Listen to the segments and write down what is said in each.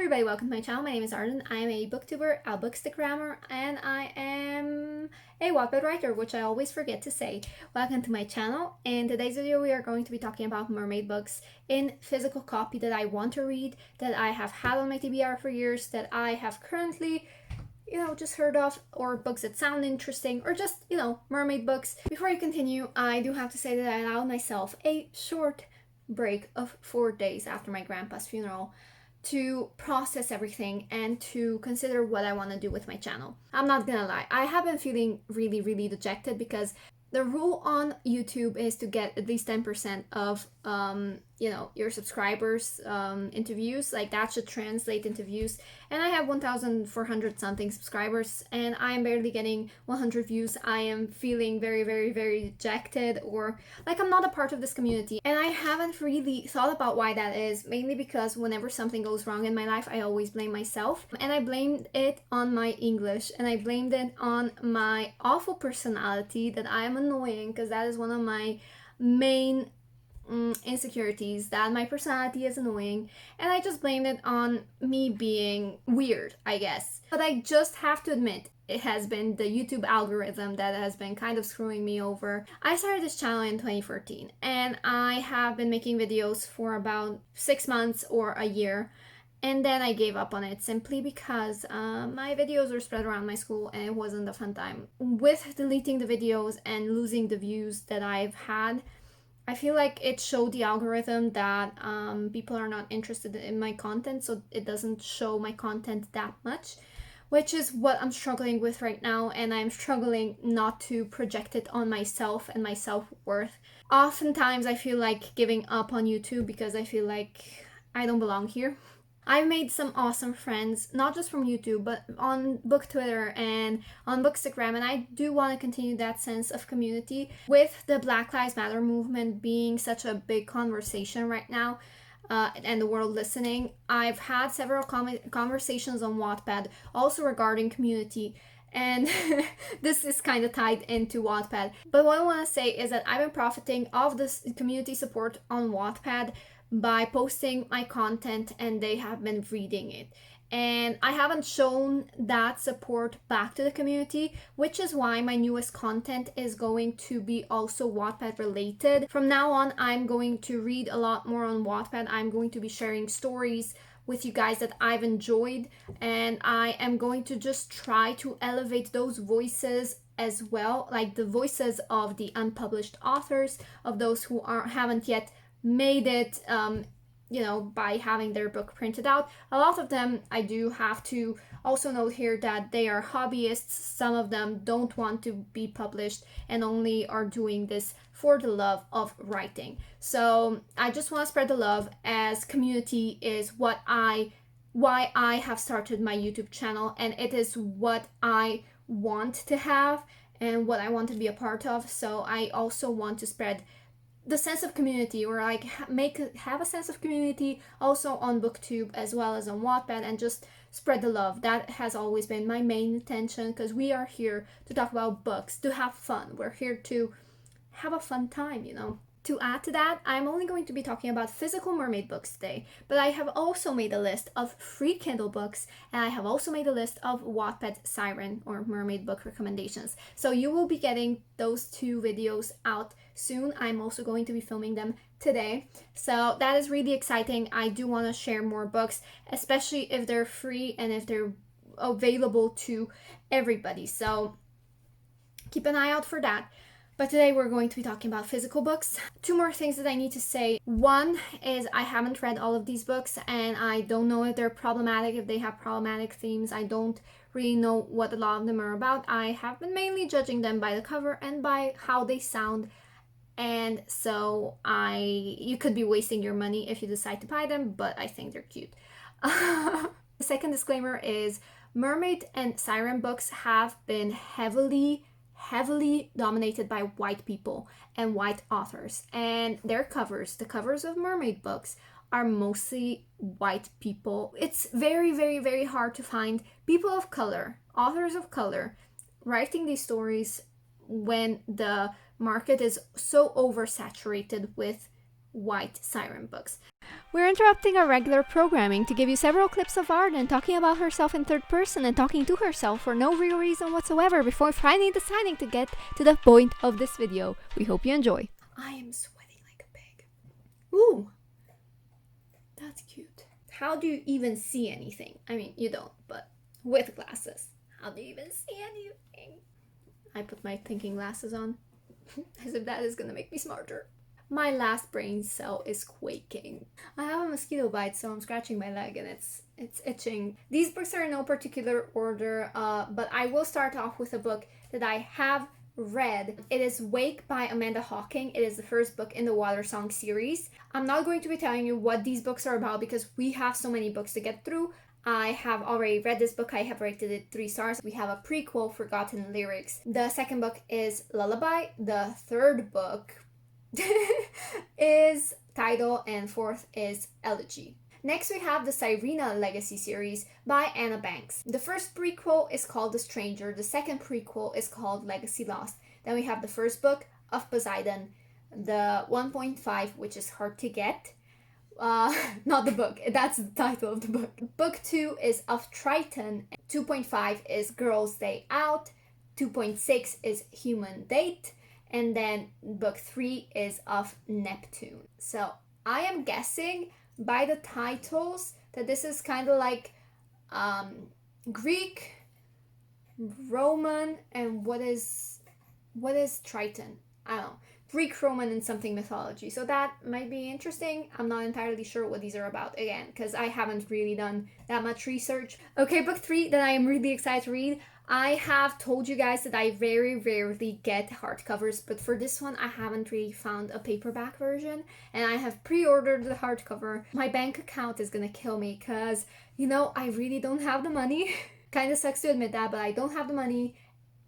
everybody, welcome to my channel. My name is Arden. I am a booktuber, a bookstagrammer, and I am a Wattpad writer, which I always forget to say. Welcome to my channel. In today's video, we are going to be talking about mermaid books in physical copy that I want to read, that I have had on my TBR for years, that I have currently just heard of, or books that sound interesting, or just, mermaid books. Before I continue, I do have to say that I allowed myself a short break of 4 days after my grandpa's funeral to process everything and to consider what I want to do with my channel. I'm not gonna lie, I have been feeling really dejected because the rule on YouTube is to get at least 10% of your subscribers into views. Like, that should translate into views, and I have 1,400 something subscribers and I'm barely getting 100 views. I am feeling very dejected, or like I'm not a part of this community, and I haven't really thought about why that is, mainly because whenever something goes wrong in my life, I always blame myself, and I blamed it on my English, and I blamed it on my awful personality, that I am annoying, because that is one of my main insecurities, that my personality is annoying, and I just blamed it on me being weird, I guess. But I just have to admit, it has been the YouTube algorithm that has been kind of screwing me over. I started this channel in 2014 and I have been making videos for about 6 months or a year, and then I gave up on it simply because my videos were spread around my school and it wasn't a fun time. With deleting the videos and losing the views that I've had, I feel like it showed the algorithm that people are not interested in my content, so it doesn't show my content that much, which is what I'm struggling with right now, and I'm struggling not to project it on myself and my self-worth. Oftentimes I feel like giving up on YouTube because I feel like I don't belong here. I've made some awesome friends, not just from YouTube, but on book Twitter and on Bookstagram, and I do want to continue that sense of community. With the Black Lives Matter movement being such a big conversation right now, and the world listening, I've had several conversations on Wattpad also regarding community, and this is kind of tied into Wattpad. But what I want to say is that I've been profiting of this community support on Wattpad by posting my content, and they have been reading it, and I haven't shown that support back to the community, which is why my newest content is going to be also Wattpad related. From now on, I'm going to read a lot more on Wattpad. I'm going to be sharing stories with you guys that I've enjoyed, and I am going to just try to elevate those voices as well, like the voices of the unpublished authors, of those who haven't yet made it by having their book printed out. A lot of them, I do have to also note here that they are hobbyists. Some of them don't want to be published and only are doing this for the love of writing. So I just want to spread the love, as community is why I have started my YouTube channel, and it is what I want to have and what I want to be a part of. So I also want to spread the sense of community, or like have a sense of community also on BookTube as well as on Wattpad, and just spread the love. That has always been my main intention, because we are here to talk about books, to have fun. We're here to have a fun time, To add to that, I'm only going to be talking about physical mermaid books today, but I have also made a list of free Kindle books, and I have also made a list of Wattpad siren or mermaid book recommendations. So you will be getting those 2 videos out soon. I'm also going to be filming them today. So that is really exciting. I do want to share more books, especially if they're free and if they're available to everybody. So keep an eye out for that. But today we're going to be talking about physical books. 2 more things that I need to say. One is I haven't read all of these books, and I don't know if they're problematic, if they have problematic themes. I don't really know what a lot of them are about. I have been mainly judging them by the cover and by how they sound, and so you could be wasting your money if you decide to buy them, but I think they're cute. The second disclaimer is mermaid and siren books have been heavily dominated by white people and white authors, and their covers, the covers of mermaid books, are mostly white people. It's very hard to find people of color, authors of color, writing these stories when the market is so oversaturated with white siren books. We're interrupting our regular programming to give you several clips of Arden talking about herself in third person and talking to herself for no real reason whatsoever before finally deciding to get to the point of this video. We hope you enjoy. I am sweating like a pig. Ooh, that's cute. How do you even see anything? I mean, you don't, but with glasses, how do you even see anything? I put my thinking glasses on as if that is gonna make me smarter. My last brain cell is quaking. I have a mosquito bite, so I'm scratching my leg and it's itching. These books are in no particular order, but I will start off with a book that I have read. It is Wake by Amanda Hawking. It is the first book in the Water Song series. I'm not going to be telling you what these books are about because we have so many books to get through. I have already read this book. I have rated it 3 stars. We have a prequel, Forgotten Lyrics. The second book is Lullaby. The third book is Tidal, and fourth is Elegy. Next we have the Cyrena Legacy series by Anna Banks. The first prequel is called The Stranger. The second prequel is called Legacy Lost. Then we have the first book of Poseidon, the 1.5, which is hard to get. Not the book, that's the title of the book. Book 2 is of Triton. 2.5 is Girls Day Out. 2.6 is Human Date. And then book 3 is of Neptune. So I am guessing by the titles that this is kind of like Greek, Roman, and what is Triton? I don't know. Greek, Roman, and something mythology. So that might be interesting. I'm not entirely sure what these are about, again, because I haven't really done that much research. Okay, book 3 that I am really excited to read. I have told you guys that I very rarely get hardcovers, but for this one I haven't really found a paperback version, and I have pre-ordered the hardcover. My bank account is gonna kill me because, you know, I really don't have the money. Kind of sucks to admit that, but I don't have the money,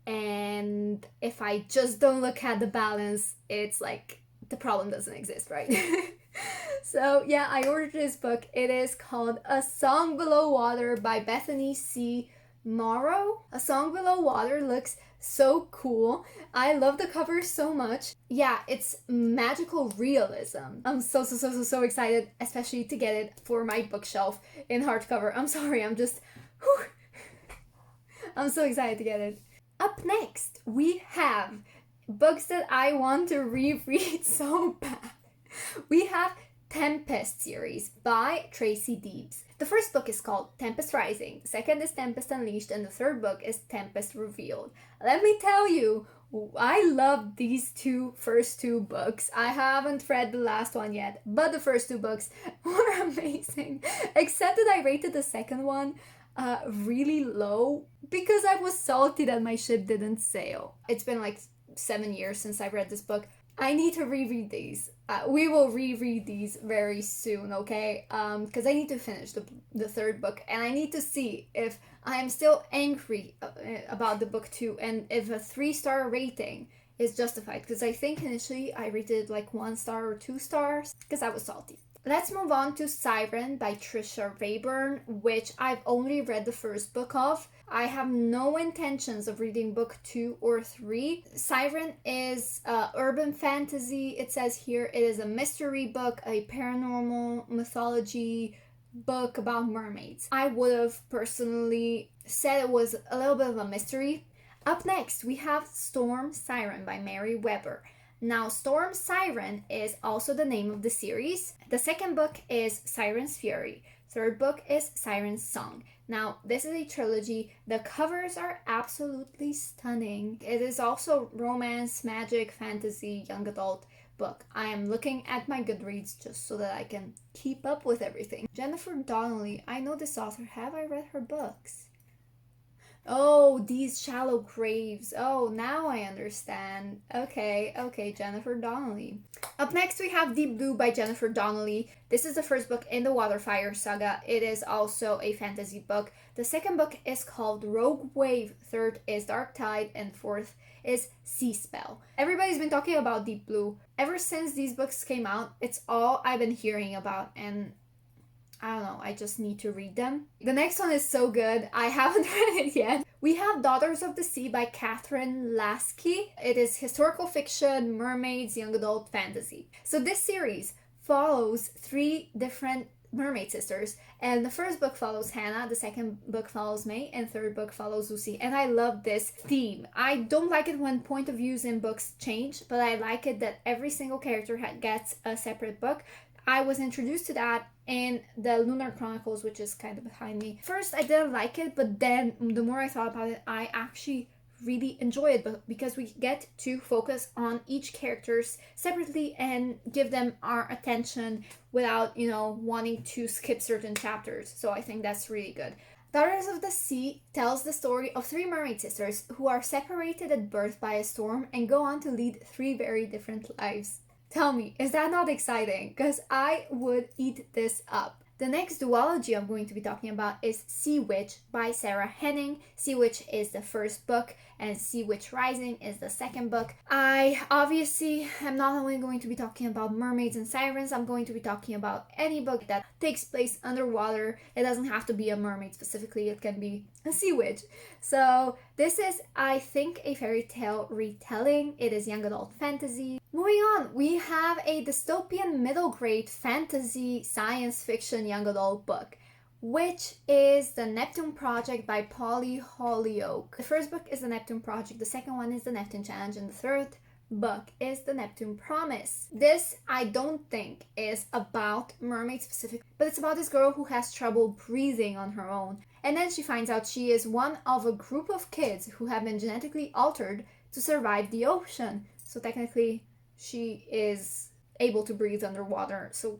and if I just don't look at the balance, it's like the problem doesn't exist, right? So yeah, I ordered this book. It is called A Song Below Water by Bethany C. Morrow. A Song Below Water looks so cool. I love the cover so much. Yeah, it's magical realism. I'm so excited, especially to get it for my bookshelf in hardcover. I'm sorry, I'm just I'm so excited to get it. Up next, we have books that I want to reread so bad. We have Tempest series by Tracy Deebs. The first book is called Tempest Rising, the second is Tempest Unleashed, and the third book is Tempest Revealed. Let me tell you, I love these first two books. I haven't read the last one yet, but the first 2 books were amazing. Except that I rated the second one really low because I was salty that my ship didn't sail. It's been like 7 years since I read this book. I need to reread these. We will reread these very soon, okay? Because I need to finish the third book, and I need to see if I am still angry about the book 2 and if a 3-star rating is justified. Because I think initially I rated like 1 star or 2 stars because I was salty. Let's move on to Siren by Trisha Rayburn, which I've only read the first book of. I have no intentions of reading book 2 or 3. Siren is urban fantasy. It says here it is a mystery book, a paranormal mythology book about mermaids. I would have personally said it was a little bit of a mystery. Up next, we have Storm Siren by Mary Weber. Now, Storm Siren is also the name of the series. The second book is Siren's Fury. Third book is Siren's Song. Now, this is a trilogy. The covers are absolutely stunning. It is also romance, magic, fantasy, young adult book. I am looking at my Goodreads just so that I can keep up with everything. Jennifer Donnelly. I know this author. Have I read her books? Oh, These Shallow Graves. Oh, now I understand. Okay, Jennifer Donnelly. Up next, we have Deep Blue by Jennifer Donnelly. This is the first book in the Waterfire saga. It is also a fantasy book. The second book is called Rogue Wave. Third is Dark Tide. And fourth is Sea Spell. Everybody's been talking about Deep Blue. Ever since these books came out, it's all I've been hearing about, and I don't know, I just need to read them. The next one is so good. I haven't read it yet. We have Daughters of the Sea by Catherine Lasky. It is historical fiction, mermaids, young adult fantasy. So this series follows three different mermaid sisters, and the first book follows Hannah, the second book follows May, and third book follows Lucy. And I love this theme. I don't like it when point of views in books change, but I like it that every single character gets a separate book. I was introduced to that in the Lunar Chronicles, which is kind of behind me. First, I didn't like it, but then the more I thought about it, I actually really enjoy it, but because we get to focus on each characters separately and give them our attention without, wanting to skip certain chapters. So I think that's really good. Daughters of the Sea tells the story of three mermaid sisters who are separated at birth by a storm and go on to lead three very different lives. Tell me, is that not exciting? Because I would eat this up. The next duology I'm going to be talking about is Sea Witch by Sarah Henning. Sea Witch is the first book and Sea Witch Rising is the second book. I obviously am not only going to be talking about mermaids and sirens, I'm going to be talking about any book that takes place underwater. It doesn't have to be a mermaid specifically, it can be a sea witch. So this is, I think, a fairy tale retelling. It is young adult fantasy. Moving on, we have a dystopian middle grade fantasy science fiction young adult book, which is The Neptune Project by Polly Hollyoak. The first book is The Neptune Project, the second one is The Neptune Challenge, and the third book is The Neptune Promise. This, I don't think, is about mermaids specific, but it's about this girl who has trouble breathing on her own. And then she finds out she is one of a group of kids who have been genetically altered to survive the ocean. So technically, she is able to breathe underwater. So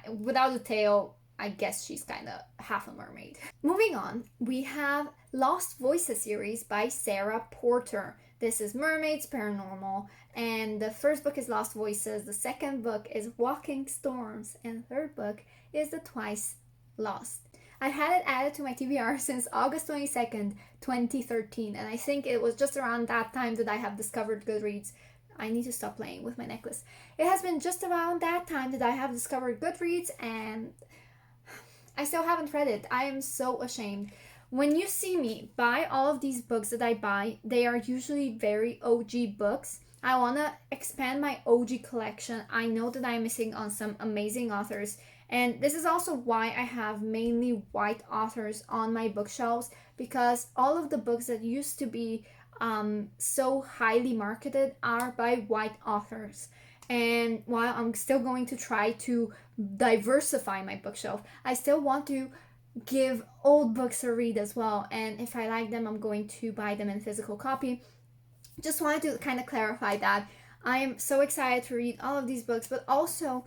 without a tail, I guess she's kind of half a mermaid. Moving on, we have Lost Voices series by Sarah Porter. This is mermaids, paranormal, and the first book is Lost Voices, the second book is Walking Storms, and the third book is The Twice Lost. I had it added to my TBR since August 22nd, 2013, and I think it was just around that time that I have discovered Goodreads. I need to stop playing with my necklace. It has been just around that time that I have discovered Goodreads, and I still haven't read it. I am so ashamed. When you see me buy all of these books that I buy, they are usually very OG books. I want to expand my OG collection. I know that I'm missing on some amazing authors, and this is also why I have mainly white authors on my bookshelves, because all of the books that used to be so highly marketed are by white authors. And while I'm still going to try to diversify my bookshelf, I still want to give old books a read as well. And if I like them, I'm going to buy them in physical copy. Just wanted to kind of clarify that. I am so excited to read all of these books, but also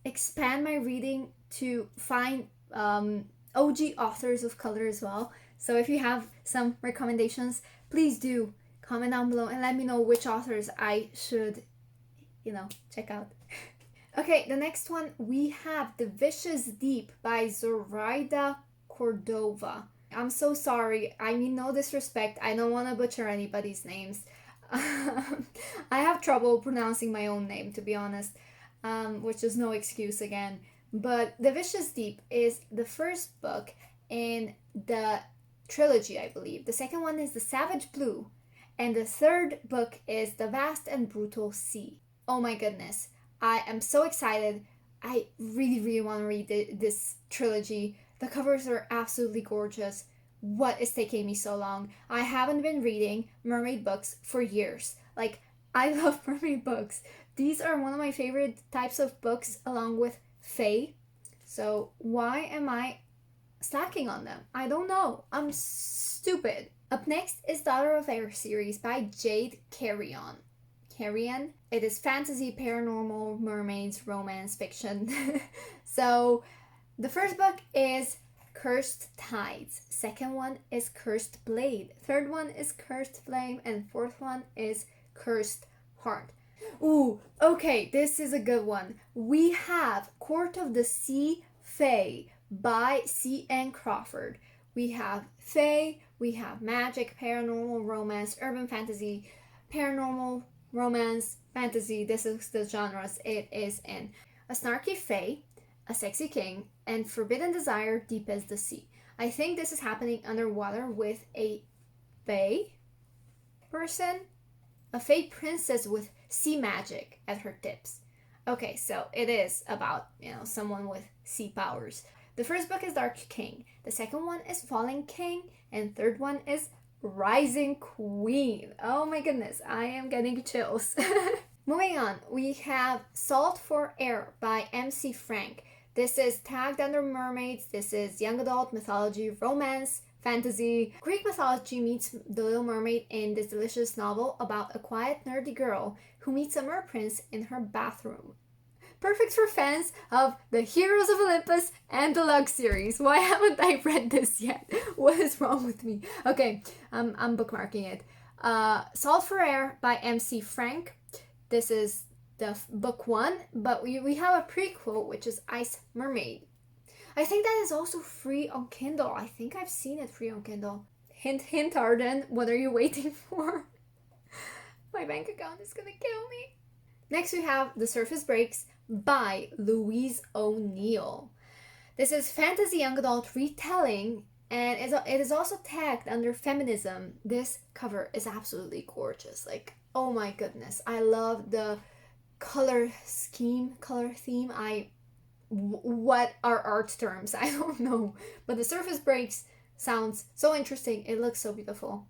expand my reading to find OG authors of color as well. So if you have some recommendations, please do comment down below and let me know which authors I should check out. Okay, the next one we have The Vicious Deep by Zoraida Cordova. I'm so sorry. I mean, no disrespect. I don't want to butcher anybody's names. I have trouble pronouncing my own name, to be honest, which is no excuse again. But The Vicious Deep is the first book in the trilogy, I believe. The second one is The Savage Blue, and the third book is The Vast and Brutal Sea. Oh my goodness, I am so excited. I really, really want to read this trilogy. The covers are absolutely gorgeous. What is taking me so long? I haven't been reading mermaid books for years. Like, I love mermaid books. These are one of my favorite types of books along with fae. So why am I slacking on them? I don't know. I'm stupid. Up next is Daughter of Air series by Jade Carrion. It is fantasy, paranormal, mermaids, romance, fiction. So the first book is Cursed Tides. Second one is Cursed Blade. Third one is Cursed Flame. And fourth one is Cursed Heart. Ooh, okay, this is a good one. We have Court of the Sea Fae by C.N. Crawford. We have fae, we have magic, paranormal, romance, urban fantasy, paranormal, romance, fantasy. This is the genres it is in. A snarky fae, a sexy king, and forbidden desire deep as the sea. I think this is happening underwater with a fae person, a fae princess with sea magic at her tips. Okay, so it is about, someone with sea powers. The first book is Dark King, the second one is Falling King, and third one is Rising Queen. Oh my goodness, I am getting chills. Moving on, we have Salt for Air by MC Frank. This is tagged under mermaids. This is young adult, mythology, romance, fantasy. Greek mythology meets The Little Mermaid in this delicious novel about a quiet, nerdy girl who meets a mer prince in her bathroom. Perfect for fans of the Heroes of Olympus and the Lug series. Why haven't I read this yet? What is wrong with me? Okay, I'm bookmarking it. Salt for Air by MC Frank. This is the book 1, but we have a prequel, which is Ice Mermaid. I think that is also free on Kindle. I think I've seen it free on Kindle. Hint, hint, Arden, what are you waiting for? My bank account is gonna kill me. Next we have The Surface Breaks by Louise O'Neill. This is fantasy young adult retelling, and it is also tagged under feminism. This cover is absolutely gorgeous. Like, oh my goodness, I love the color theme. What are art terms? I don't know, but The Surface Breaks sounds so interesting. It looks so beautiful.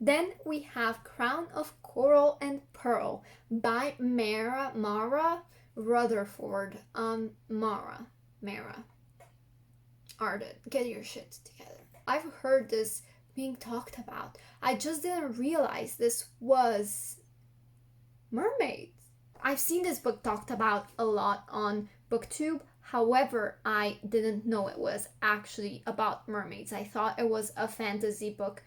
Then we have Crown of Coral and Pearl by Mara Rutherford. Mara. Arden, get your shit together. I've heard this being talked about. I just didn't realize this was Mermaid. I've seen this book talked about a lot on BookTube. However, I didn't know it was actually about mermaids. I thought it was a fantasy book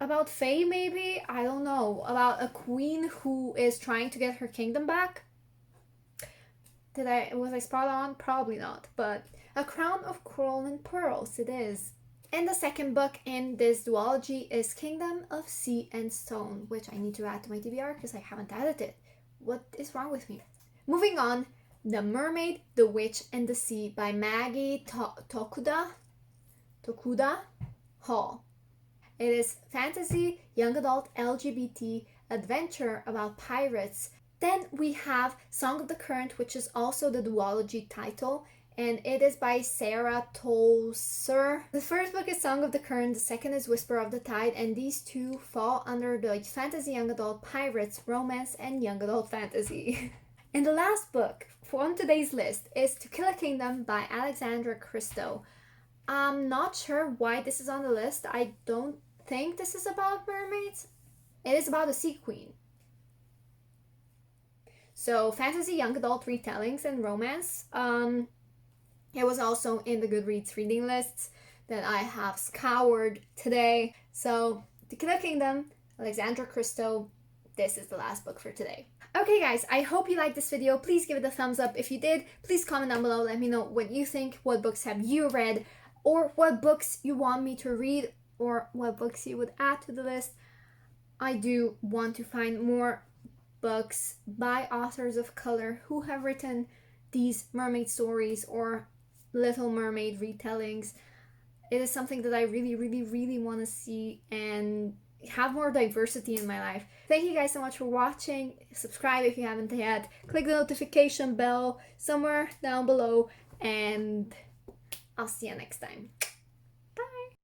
about fae, maybe? I don't know. About a queen who is trying to get her kingdom back. Was I spot on? Probably not, but A Crown of Coral and Pearls it is. And the second book in this duology is Kingdom of Sea and Stone, which I need to add to my TBR because I haven't added it. What is wrong with me? Moving on, The Mermaid, the Witch, and the Sea by Maggie Tokuda Hall. It is fantasy, young adult, LGBT, adventure about pirates. Then we have Song of the Current, which is also the duology title, and it is by Sarah Tolser. The first book is Song of the Current, the second is Whisper of the Tide, and these two fall under the fantasy, young adult, pirates, romance, and young adult fantasy. And the last book on today's list is To Kill a Kingdom by Alexandra Christo. I'm not sure why this is on the list. I don't think this is about mermaids. It is about a sea queen. So fantasy, young adult retellings, and romance. It was also in the Goodreads reading lists that I have scoured today. So To Kill a Kingdom, Alexandra Christo, this is the last book for today. Okay guys, I hope you liked this video. Please give it a thumbs up. If you did, please comment down below. Let me know what you think. What books have you read? Or what books you want me to read? Or what books you would add to the list? I do want to find more books by authors of color who have written these mermaid stories or Little Mermaid retellings. It is something that I really want to see and have more diversity in my life. Thank you guys so much for watching. Subscribe if you haven't yet. Click the notification bell somewhere down below, and I'll see you next time.